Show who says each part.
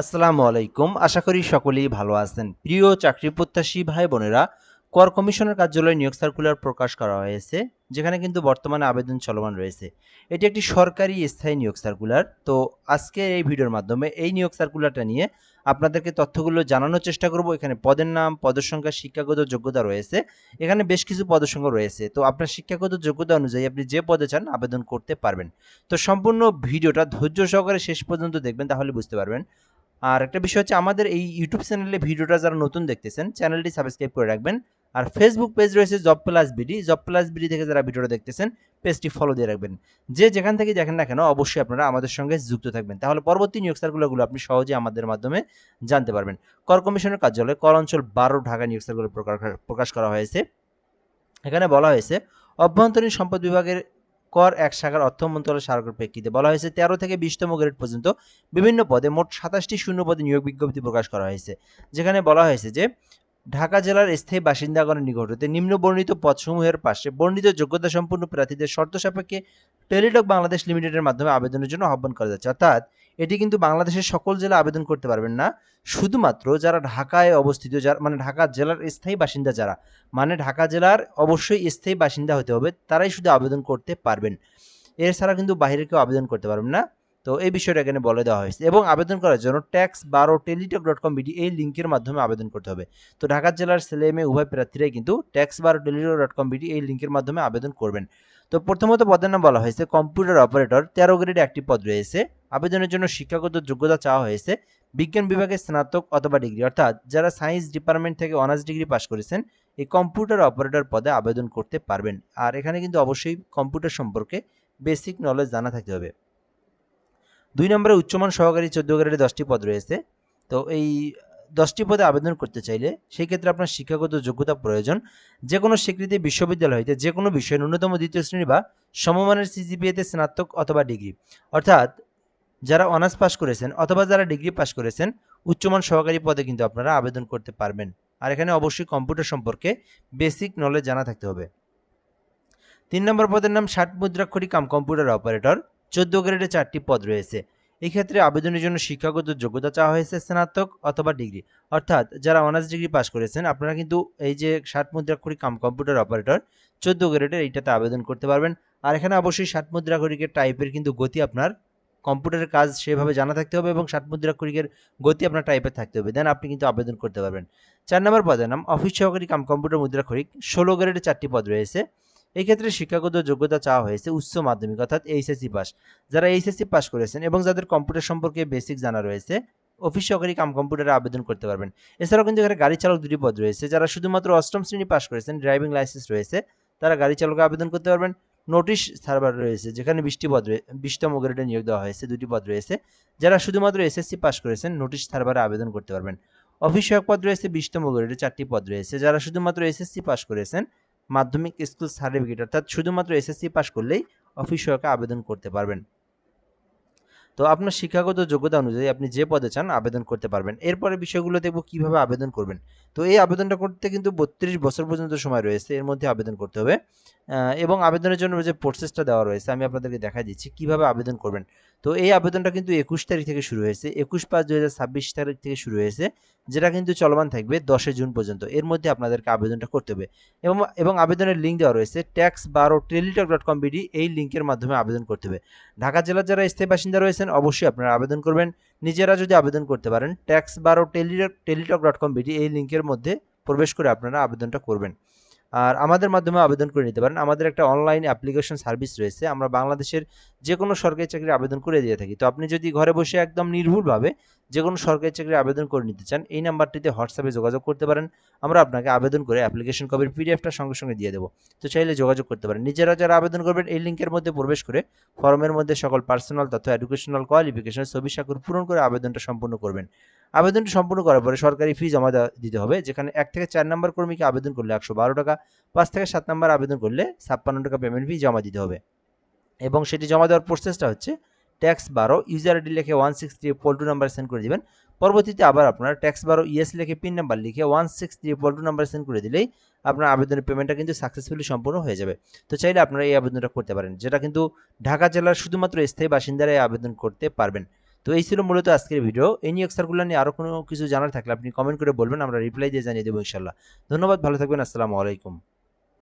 Speaker 1: আসসালামু আলাইকুম। আশা করি সকলেই ভালো আছেন। প্রিয় চাকরি প্রত্যাশী ভাই বোনেরা, কর কমিশনের কার্যালয়ে নিয়োগ সার্কুলার প্রকাশ করা হয়েছে, যেখানে কিন্তু বর্তমানে আবেদন চলমান রয়েছে। এটি একটি সরকারি স্থায়ী নিয়োগ সার্কুলার। তো আজকে এই ভিডিওর মাধ্যমে এই নিয়োগ সার্কুলারটা নিয়ে আপনাদেরকে তথ্যগুলো জানানোর চেষ্টা করব। এখানে পদের নাম, পদের সংখ্যা, শিক্ষাগত যোগ্যতা রয়েছে। এখানে বেশ কিছু পদের সংখ্যা রয়েছে। তো আপনার শিক্ষাগত যোগ্যতা অনুযায়ী আপনি যে পদে চান আবেদন করতে পারবেন। তো সম্পূর্ণ ভিডিওটা ধৈর্য সহকারে শেষ পর্যন্ত দেখবেন, তাহলে বুঝতে পারবেন। আর একটা বিষয় হচ্ছে, আমাদের এই ইউটিউব চ্যানেলে ভিডিওটা যারা নতুন দেখতেছেন চ্যানেলটি সাবস্ক্রাইব করে রাখবেন। আর ফেসবুক পেজ রয়েছে job plus BD, job plus BD থেকে যারা ভিডিওটা দেখতেছেন পেজটি ফলো দিয়ে রাখবেন। যে যেখান থেকে দেখেন না কেন অবশ্যই আপনারা আমাদের সঙ্গে যুক্ত থাকবেন, তাহলে পরবর্তী নিয়োগ সার্কুলারগুলো আপনি সহজে আমাদের মাধ্যমে জানতে পারবেন। কর কমিশনের কার্যালয় কর অঞ্চল 12 ঢাকা নিয়োগ সার্কুলার প্রকাশ করা হয়েছে। এখানে বলা হয়েছে, অভ্যন্তরীণ সম্পদ বিভাগের কর এক শাখার অর্থ মন্ত্রণালয়ের স্মারকের প্রেক্ষিতে বলা হয়েছে 13 থেকে 20তম গ্রেড পর্যন্ত বিভিন্ন পদে মোট 27টি শূন্য পদে নিয়োগ বিজ্ঞপ্তি প্রকাশ করা হয়েছে। যেখানে বলা হয়েছে যে, ঢাকা জেলার স্থায়ী বাসিন্দাগণের নিকট হতে নিম্ন বর্ণিত পদসমূহের পাশে বর্ণিত যোগ্যতা সম্পন্ন প্রার্থীদের শর্ত সাপেক্ষে টেলিটক বাংলাদেশ লিমিটেডের মাধ্যমে আবেদনের জন্য আহ্বান করা যাচ্ছে। অর্থাৎ এটি কিন্তু বাংলাদেশের সকল জেলা আবেদন করতে পারবেন না, শুধুমাত্র যারা ঢাকায় অবস্থিত, যারা মানে ঢাকা জেলার স্থায়ী বাসিন্দা, যারা মানে ঢাকা জেলার অবশ্যই স্থায়ী বাসিন্দা হতে হবে, তারাই শুধু আবেদন করতে পারবেন। এছাড়া কিন্তু বাইরে কেউ আবেদন করতে পারবেন না। তো এই বিষয়টা এখানে বলে দেওয়া হয়েছে। এবং আবেদন করার জন্য tax12teletalk.com বিডি এই লিঙ্কের মাধ্যমে আবেদন করতে হবে। তো ঢাকা জেলার ছেলে মেয়ে উভয় প্রার্থীরাই কিন্তু tax12teletalk.com বিডি এই লিঙ্কের মাধ্যমে আবেদন করবেন। তো প্রথমত পদের নাম বলা হয়েছে কম্পিউটার অপারেটর, 13 গ্রেডে একটি পদ রয়েছে। আবেদনের জন্য শিক্ষাগত যোগ্যতা চাওয়া হয়েছে বিজ্ঞান বিভাগে স্নাতক অথবা ডিগ্রি, অর্থাৎ যারা সায়েন্স ডিপার্টমেন্ট থেকে অনার্স ডিগ্রি পাস করেছেন এই কম্পিউটার অপারেটর পদে আবেদন করতে পারবেন। আর এখানে কিন্তু অবশ্যই কম্পিউটার সম্পর্কে বেসিক নলেজ জানা থাকতে হবে। 2 নম্বরে উচ্চমান সহকারী 14 গ্রেডে 10টি পদ রয়েছে। তো এই 10টি পদে আবেদন করতে চাইলে সেই ক্ষেত্রে আপনার শিক্ষাগত যোগ্যতা প্রয়োজন। যে কোনো স্বীকৃতি বিশ্ববিদ্যালয় হইতে যে কোনো বিষয়ে ন্যূনতম দ্বিতীয় শ্রেণী বা সমমানের সিজিপিএতে স্নাতক অথবা ডিগ্রি, অর্থাৎ যারা অনার্স পাস করেছেন অথবা যারা ডিগ্রি পাস করেছেন উচ্চমান সহকারী পদে কিন্তু আপনারা আবেদন করতে পারবেন। আর এখানে অবশ্যই কম্পিউটার সম্পর্কে বেসিক নলেজ জানা থাকতে হবে। 3 নম্বর পদের নাম 60 মুদ্রাক্ষরিক কাম কম্পিউটার অপারেটর, 14 গ্রেডে 4টি পদ রয়েছে। এই ক্ষেত্রে আবেদনের জন্য শিক্ষাগত যোগ্যতা চাওয়া হয়েছে স্নাতক অথবা ডিগ্রি, অর্থাৎ যারা অনার্স ডিগ্রি পাস করেছেন আপনারা কিন্তু এই যে 60 মুদ্রাক্ষরিক কাম কম্পিউটার অপারেটর 14 গ্রেডের এইটাতে আবেদন করতে পারবেন। আর এখানে অবশ্যই 60 মুদ্রাক্ষরিকের টাইপের কিন্তু গতি আপনার কম্পিউটারের কাজ সেভাবে জানা থাকতে হবে এবং 60 মুদ্রাক্ষরিকের গতি আপনার টাইপের থাকতে হবে, দেন আপনি কিন্তু আবেদন করতে পারবেন। 4 নম্বর পদের নাম অফিস সহকারী কাম কম্পিউটার মুদ্রাক্ষরিক, 16 গ্রেডে 4টি পদ রয়েছে। এই ক্ষেত্রে শিক্ষাগত যোগ্যতা চাওয়া হয়েছে উচ্চ মাধ্যমিক অর্থাৎ এইচএসসি পাস, যারা এইচএসসি পাস করেছেন এবং যাদের কম্পিউটার সম্পর্কে বেসিক জানা রয়েছে অফিস সহকারী কাম কম্পিউটারে আবেদন করতে পারবেন। এছাড়াও কিন্তু এখানে গাড়ি চালক 2টি পদ রয়েছে, যারা শুধুমাত্র 8ম শ্রেণী পাস করেছেন, ড্রাইভিং লাইসেন্স রয়েছে, তারা গাড়ি চালকে আবেদন করতে পারবেন। নোটিশ সার্ভার রয়েছে, যেখানে 20তম গ্রেডে নিয়োগ দেওয়া হয়েছে, 2টি পদ রয়েছে, যারা শুধুমাত্র এসএসসি পাস করেছেন নোটিশ সার্ভারে আবেদন করতে পারবেন। অফিস সহায়ক পদ রয়েছে 20তম গ্রেডে 4টি পদ রয়েছে, যারা শুধুমাত্র এসএসসি পাস করেছেন মাধ্যমিক স্কুল সার্টিফিকেট, অর্থাৎ শুধুমাত্র এসএসসি পাস করলেই অফিস সহায়কে আবেদন করতে পারবেন। তো আপনার শিক্ষাগত যোগ্যতা অনুযায়ী আপনি যে পদে চান আবেদন করতে পারবেন। এরপরে বিষয়গুলো দেখব কিভাবে আবেদন করবেন। তো এই আবেদনটা করতে কিন্তু 32 বছর পর্যন্ত সময় রয়েছে, এর মধ্যে আবেদন করতে হবে। এবং আবেদনের জন্য যে প্রসেসটা দেওয়া রয়েছে আমি আপনাদেরকে দেখাই দিচ্ছি কিভাবে আবেদন করবেন। তো এই আবেদনটা কিন্তু 21 তারিখ থেকে শুরু হয়েছে, 21/5/2026 তারিখ থেকে শুরু হয়েছে, যেটা কিন্তু চলমান থাকবে 10 জুন পর্যন্ত। এর মধ্যে আপনাদেরকে আবেদনটা করতে হবে এবং আবেদনের লিঙ্ক দেওয়া রয়েছে tax12teletalk.com বিডি এই লিঙ্কের মাধ্যমে আবেদন করতে হবে। ঢাকা জেলার যারা স্থায়ী বাসিন্দা রয়েছেন অবশ্যই আপনারা আবেদন করবেন। নিজেরা যদি আবেদন করতে পারেন tax12teletalk.com বিডি এই লিঙ্কের মধ্যে প্রবেশ করে আপনারা আবেদনটা করবেন। আর আমাদের মাধ্যমে আবেদন করে নিতে পারেন। আমাদের একটা অনলাইন অ্যাপ্লিকেশন সার্ভিস রয়েছে, আমরা বাংলাদেশের যে কোনো সরকারি চাকরির আবেদন করে দিয়ে থাকি। তো আপনি যদি ঘরে বসে একদম নির্ভুলভাবে যে কোনো সরকারি চাকরির আবেদন করে নিতে চান এই নাম্বারটিতে হোয়াটসঅ্যাপে যোগাযোগ করতে পারেন। আমরা আপনাকে আবেদন করে অ্যাপ্লিকেশন কপির পিডিএফটা সঙ্গে সঙ্গে দিয়ে দেবো। তো চাইলে যোগাযোগ করতে পারেন। নিজেরা যারা আবেদন করবেন এই লিঙ্কের মধ্যে প্রবেশ করে ফর্মের মধ্যে সকল পার্সোনাল তথ্য, এডুকেশনাল কোয়ালিফিকেশন, ছবি স্বাক্ষর পূরণ করে আবেদনটা সম্পূর্ণ করবেন। আবেদনটি সম্পূর্ণ করার পরে সরকারি ফি জমা দিতে হবে, যেখানে 1 থেকে 4 নম্বর কর্মীকে আবেদন করলে 112 টাকা, 5 থেকে 7 নম্বর আবেদন করলে 56 টাকা পেমেন্ট ফি জমা দিতে হবে। এবং সেটি জমা দেওয়ার প্রসেসটা হচ্ছে tax12 ইউজার আইডি লিখে 163 পোল2 নাম্বার সেন্ড করে দিবেন। পরবর্তীতে আবার আপনার tax12 ইএস লিখে পিন নাম্বার লিখে 163 পোল2 নাম্বার সেন্ড করে দিলেই আপনার আবেদনের পেমেন্টটা কিন্তু সাকসেসফুলি সম্পূর্ণ হয়ে যাবে। তো চাইলে আপনারা এই আবেদনটা করতে পারেন, যেটা কিন্তু ঢাকা জেলার শুধুমাত্র স্থায়ী বাসিন্দারাই আবেদন করতে পারবেন। তো এই ছিল মূলত আজকের ভিডিও। এই নিয়োগ সার্কুলার নিয়ে আরও কোনো কিছু জানার থাকলে আপনি কমেন্ট করে বলবেন, আমরা রিপ্লাই দিয়ে জানিয়ে দেবো ইনশাল্লাহ। ধন্যবাদ, ভালো থাকবেন, আসসালামু আলাইকুম।